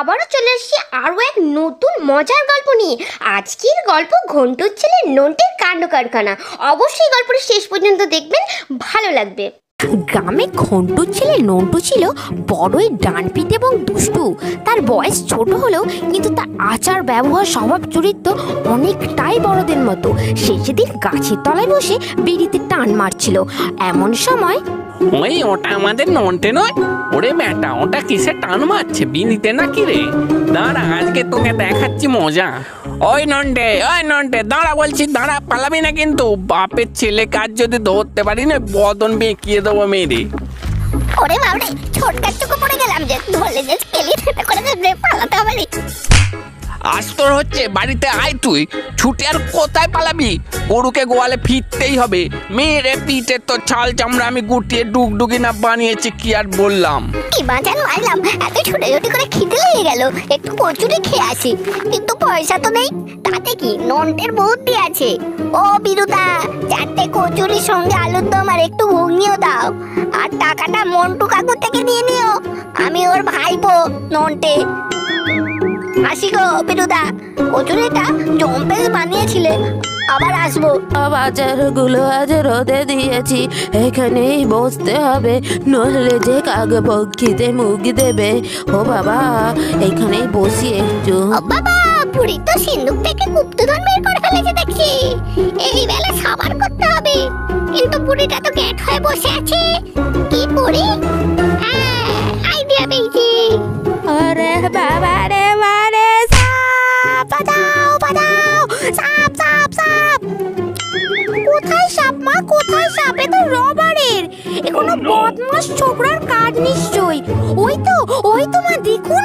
আবারও চলে এসেছি আরও এক নতুন মজার গল্প নিয়ে। আজকের গল্প ঘন্টুর ছেলে নন্টের কাণ্ড কারখানা। অবশ্যই গল্পটা শেষ পর্যন্ত দেখবেন, ভালো লাগবে। গ্রামে ঘন্টুর ছেলে নন্টু ছিল বড়ই ডানপিট এবং দুষ্টু। তার বয়স ছোট হলেও কিন্তু তার আচার ব্যবহার স্বভাব চরিত্র অনেকটাই বড়দের মতো। সে সেদিন গাছের তলায় বসে বিড়িতে টান মারছিল। এমন সময় ওটা আমাদের নন্টে নয়? ওরে বেটা, ওটা কিসে টান মারছে, বিড়িতে নাকি রে? দাঁড়া, আজকে তোকে দেখাচ্ছি মজা। ওই নন্টে দাঁড়া বলছি, দাঁড়া, পালাবি না কিন্তু। বাপের ছেলে কাজ যদি ধরতে পারি না, বদন বেঁকিয়ে দেবো মেরে। ওরে বাবরে, ছোটকার চোখে পড়ে গেলাম যে ধরলে যে কেলি সেটা করে পালাতে হবে রে। আজ তোর হচ্ছে, বাড়িতে আয় তুই। ছুটে আর কোথায় পালাবি? গরুকে গোয়ালে ফিরতেই হবে। মেরে পিঠে তো ছাল চামড়া আমি গুটিয়ে ডুগডুগি না বানিয়েছি, কি আর বললাম। কি বাজান মারলাম, এত ছুটাছুটি করে খিদে লেগে গেল, একটু কচুরি খেয়ে আসি। কিন্তু পয়সা তো নেই। তাতে কি, নন্টের বুদ্ধি আছে। ও বিরুদা, 4টে কচুরির সঙ্গে আলুর দম আর একটু ঘুগনিও দাও। আর টাকাটা মন্টু কাকু থেকে নিয়ে নিও, আমি ওর ভাইপো নন্টে। আসি গো বিরুদা, কচুরিটা জম্পেস বানিয়েছিলে, আবার আসবো। বাজারগুলো আজ রোদে দিয়েছি, এখানেই বসতে হবে, নইলে যে কাকে পক্ষিতে মুখ দেবে। ও বাবা, এখানেই বসি একটু। বাবা, বুড়ি তো সিন্ধুক থেকে গুপ্তধন বের করে ফেলেছে দেখছি। এই বেলা সাবার করতে হবে। কিন্তু বুড়িটা তো গ্যাট হয়ে বসে আছে। কি বুড়ি? আইডিয়া পেয়েছি। আরে বাবা রে বারে, সাপ বাজাও বাজাও, সাপ সাপ সাপ। কোথায় সাপ মা, কোথায় সাপ? এ তো রবারের, এ কোনো বদমাস ছোকরার কাজ নিশ্চয়ই। ওই তো মা, দেখুন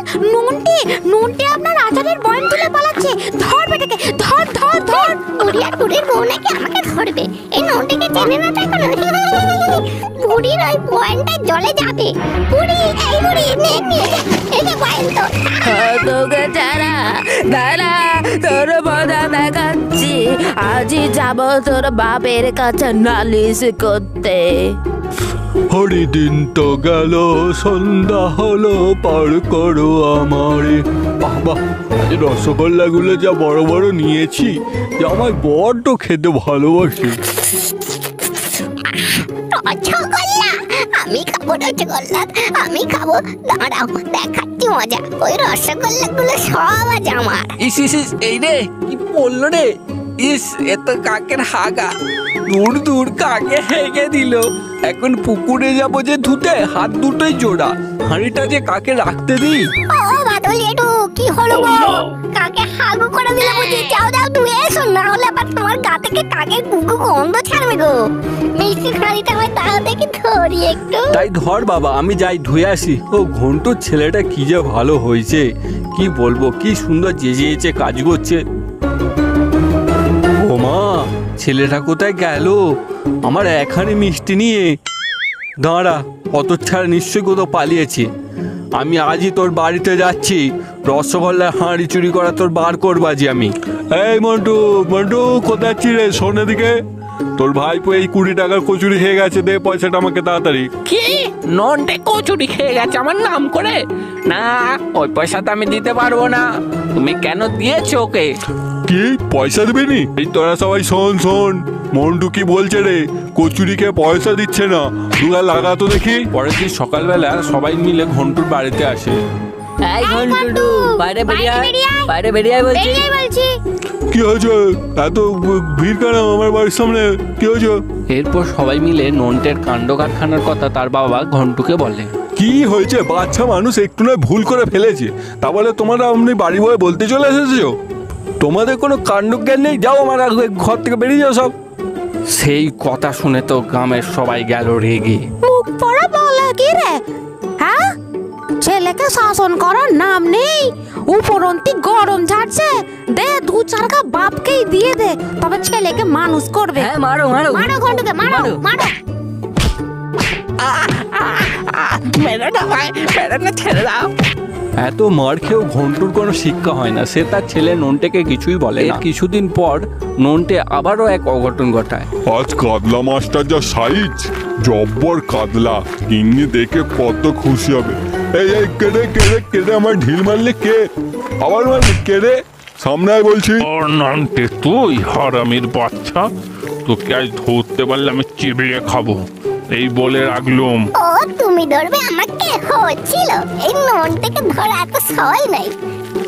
নন্টে আপনার আচারের বয়ান তুলে পালাচ্ছে। ধর বেটাকে, ধর ধর ধর। বুড়ি আর বুড়ির বউ নাকি আমাকে ধরবে? এই নন্টেকে চেনে না তাই কোনো? বুড়ির ওই পয়েন্টটা জলে যাবে। বুড়ি, এই বুড়ি, নিয়ে এই যে পয়েন্ট তো। তোকে দাঁড়া, তোর মজা দেখাচ্ছি। আজই যাব তোর বাপের কাছে নালিশ করতে। হরিদিন তো গেল, সন্ধ্যা হলো, পার করো আমারে। বাবা, আজ রসগোল্লাগুলো যা বড় বড় নিয়েছি, যে আমার বড্ড খেতে ভালোবাসি। রসগোল্লা? আমি খাবো রসগোল্লা, আমি খাবো। দাঁড়াও, দেখাচ্ছি মজা। ওই রসগোল্লাগুলো সব আজ আমার। ইস, এই রে কি বললো রে? ইস, এ তো কাকের হাগা। দূর কাকে হেগে দিল। এখন পুকুরে যাবো যে ধুতে, হাত দুটোই জোড়া। হাঁড়িটা যে কাকে রাখতে দিই। ও বাদল এটু, কি হলো গো? কাকে হাগু করে দিলে বুঝি? যাও ধুয়ে এসো, না হলে আবার তোমার গা থেকে কাকের কুকু গন্ধ ছাড়বে গো। মিষ্টি হাঁড়িটা আমার দাও, দেখি ধরি একটু। তাই ধর বাবা, আমি যাই ধুয়ে আসি। ও ঘন্টুর ছেলেটা কি যে ভালো হয়েছে, কি বলবো, কি সুন্দর জেজেছে কাজ করছে। ও মা, ছেলেটা কোথায় গেল আমার এখানে মিষ্টি নিয়ে? দাঁড়া, অত ছাড়া নিশ্চয়ই কোথাও পালিয়েছে। আমি আজই তোর বাড়িতে যাচ্ছি, রসগোল্লার হাঁড়ি চুরি করা তোর বার করবাজি আমি। এই মন্টু কোথায় যাচ্ছি রে? শোন এদিকে, তোর ভাইপো এই 20 টাকার কচুরি খেয়ে গেছে, দে পয়সাটা আমাকে তাড়াতাড়ি। কি, নন্টে কচুরি খেয়ে গেছে আমার নাম করে? না, ওই পয়সাটা আমি দিতে পারবো না। তুমি কেন দিয়েছো ওকে? কি, পয়সা দিবি? এই তোরা সবাই শোন, মন্টু কি বলছে রে? কচুরিকে পয়সা দিচ্ছে না, দুলা লাগা তো দেখি। পরের দিন সকালবেলা সবাই মিলে ঘন্টুর বাড়িতে আসে। এই ঘন্টু, বাইরে বেরিয়ে বলছি। কি হয়েছে? এত ভিড় কেন আমার বাড়ির সামনে? কি হয়েছে? এরপর সবাই মিলে নন্টের কাণ্ড কারখানার কথা তার বাবা ঘন্টুকে বলে। কি হয়েছে? বাচ্চা মানুষ একটু নয় ভুল করে ফেলেছে, তা বলে তোমরা আপনি বাড়ি বয়ে বলতে চলে এসেছো? তোমাদের কোনো কাণ্ড জ্ঞান নেই? যাও আমার ঘর থেকে বেরিয়ে যাও সব। সেই কথা শুনে তো গ্রামের সবাই গেল রেগে। মুখ পড়া বলে কি রে? হ্যাঁ, ছেলেকে শাসন করার নাম নেই, উপরন্তি গরম ঝাড়ছে। দে 2-4 বাপকেই দিয়ে দে, তবে ছেলেকে মানুষ করবে। হ্যাঁ, মারো ঘন্টুকে মারো। মেরে না, ছেড়ে দাও। এত মার খেয়েও ঘন্টুর কোনো শিক্ষা হয় না, সে তার ছেলে নন্টেকে কিছুই বলে না। কিছুদিন পর নন্টে আবারও এক অঘটন ঘটায়। আজ কাতলা মাছটার যা সাইজ, জব্বর কাতলা, গিন্নি দেখে কত খুশি হবে। এই কেড়ে আমার ঢিল মারলে কে? আবার মারলি কেড়ে? সামনে আয় বলছি। নানটে তুই হারামির বাচ্চা, তোকে আজ ধরতে পারলে আমি চিবিয়ে খাবো, এই বলে রাখলুম। ও তুমি ধরবে আমাকে? হচ্ছিল এই ননটাকে ধরা এত সহজ নাই।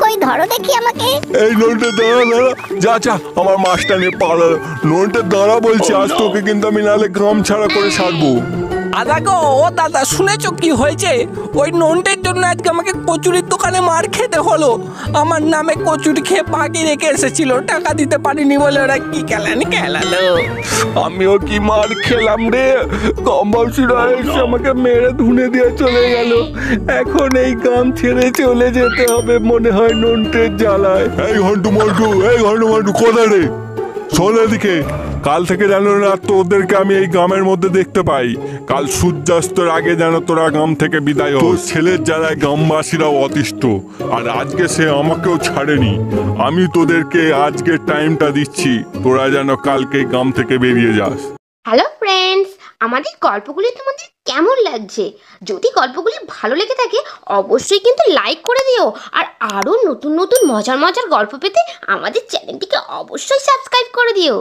কই ধরো দেখি আমাকে। এই ননটে দাঁড়া, যা আমার মাছটা নিয়ে পালা। ননটে দাঁড়া বলছি, আজ তোকে কিন্তু আমি নালে গ্রাম ছাড়া করে ছাড়বো। দাদা গো, ও দাদা শুনেছো কি হয়েছে? ওই নন্টের জন্য আজকে আমাকে কচুরির দোকানে মার খেতে হলো। আমার নামে কচুরি খেয়ে বাকি রেখে এসেছিল, টাকা দিতে পারিনি বলে ওরা কি খেলালো। আমিও কি মার খেলাম রে। কমবাসীরা এসে আমাকে মেরে ধুনে দিয়ে চলে গেল। এখন এই গ্রাম ছেড়ে চলে যেতে হবে মনে হয় নন্টের জ্বালায়। এই ঘন্টু মন্টু কোথায় রে? শোন এদিকে, কাল থেকে যেন না তোদেরকে আমি এই গ্রামের মধ্যে দেখতে পাই। কাল সূর্যাস্তের আগে যেন তোরা গ্রাম থেকে বিদায় হোক। তোর ছেলের জ্বালায় গ্রামবাসীরাও অতিষ্ঠ, আর আজকে সে আমাকেও ছাড়েনি। আমি তোদেরকে আজকে টাইমটা দিচ্ছি, তোরা যেন কালকে গ্রাম থেকে বেরিয়ে যাস। হ্যালো ফ্রেন্ডস, আমাদের গল্পগুলি তোমাদের কেমন লাগছে? যদি গল্পগুলি ভালো লেগে থাকে অবশ্যই কিন্তু লাইক করে দিও। আর আরও নতুন নতুন মজার গল্প পেতে আমাদের চ্যানেলটিকে অবশ্যই সাবস্ক্রাইব করে দিও।